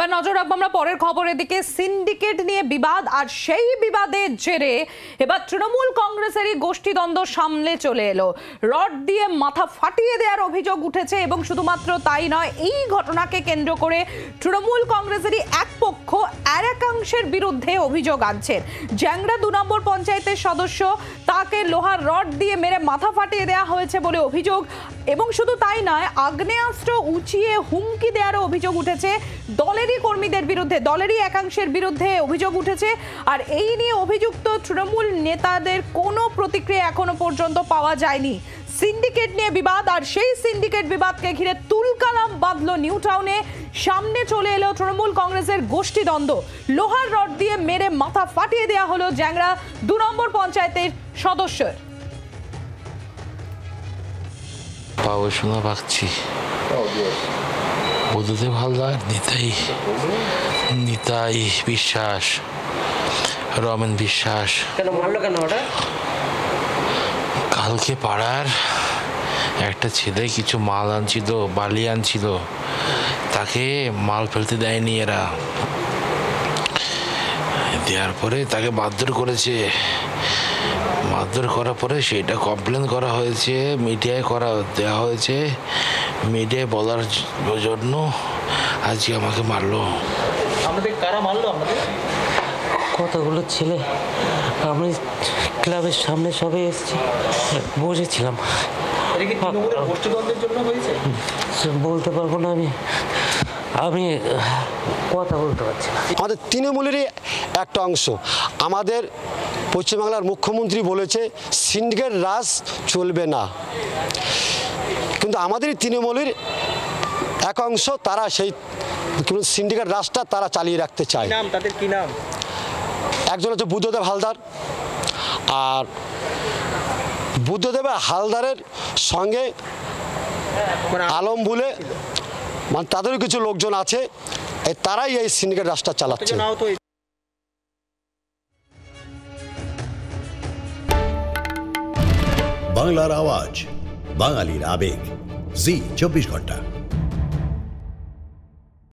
এবার নজর রাখবো আমরা পরের খবরের দিকে। সিন্ডিকেট নিয়ে বিবাদ, আর সেই বিবাদের জেরে এবার তৃণমূল কংগ্রেসেরই গোষ্ঠীদ্বন্দ্ব সামনে চলে এলো। রড দিয়ে মাথা ফাটিয়ে দেওয়ার অভিযোগ উঠেছে এবং শুধুমাত্র তাই নয়, এই ঘটনাকে কেন্দ্র করে তৃণমূল কংগ্রেসেরই এক পক্ষ আর একাংশের বিরুদ্ধে অভিযোগ আনছেন। জ্যাংড়া 2 নম্বর পঞ্চায়েতের সদস্য, তাকে লোহার রড দিয়ে মেরে মাথা ফাটিয়ে দেওয়া হয়েছে বলে অভিযোগ। এবং শুধু তাই নয়, আগ্নেয়াস্ত্র উঁচিয়ে হুমকি দেওয়ারও অভিযোগ উঠেছে দলেরই কর্মীদের বিরুদ্ধে, দলেরই একাংশের বিরুদ্ধে অভিযোগ উঠেছে। আর এই নিয়ে অভিযুক্ত তৃণমূল নেতাদের কোনো প্রতিক্রিয়া এখনো পর্যন্ত পাওয়া যায়নি। সিন্ডিকেট নিয়ে বিবাদ, আর সেই সিন্ডিকেট বিবাদকে ঘিরে তুলকালাম বাঁধলো নিউ টাউনে। সামনে চলে এলো তৃণমূল কংগ্রেসের গোষ্ঠীদ্বন্দ্ব। লোহার রড দিয়ে মেরে মাথা ফাটিয়ে দেওয়া হলো জ্যাংড়া 2 নম্বর পঞ্চায়েতের সদস্যের। শোনা পাচ্ছি বুদ্ধদেব হালদার, নিতাই বিশ্বাস, রমেন বিশ্বাস। কেন মারলো কেন ওটা? কালকে পাড়ার একটা ছেলে কিছু মাল আনছিল, বালি আনছিল, তাকে মাল ফেলতে দেয়নি এরা, দেওয়ার পরে তাকে মারধর করেছে। মারধর করার পরে সেইটা কমপ্লেন করা হয়েছে, মিডিয়ায় দেওয়া হয়েছে। মিডিয়ায় বলার জন্য আজকে আমাকে মারলো। আমাদের কারা মারলো? আমাদের কতগুলো ছেলে, আমি ক্লাবের সামনে সবে এসেছি, বসেছিলাম। বলতে পারবো না, আমি কথা বলতে পারছি না। আমাদের তৃণমূলেরই একটা অংশ। আমাদের পশ্চিমবাংলার মুখ্যমন্ত্রী বলেছে সিন্ডিকেট রাজ চলবে না, কিন্তু আমাদেরই তৃণমূলের এক অংশ, তারা সেই সিন্ডিকেট রাজটা তারা চালিয়ে রাখতে চায়। তাদের কি নাম? একজন হচ্ছে বুদ্ধদেব হালদার, আর বুদ্ধদেব হালদারের সঙ্গে আলম বলে মানে তাদেরও কিছু লোকজন আছে, তারাই এই সিন্ডিকেট রাজটা চালাচ্ছে। বাংলার আওয়াজ, বাঙালির আবেগ, জি 24 ঘন্টা।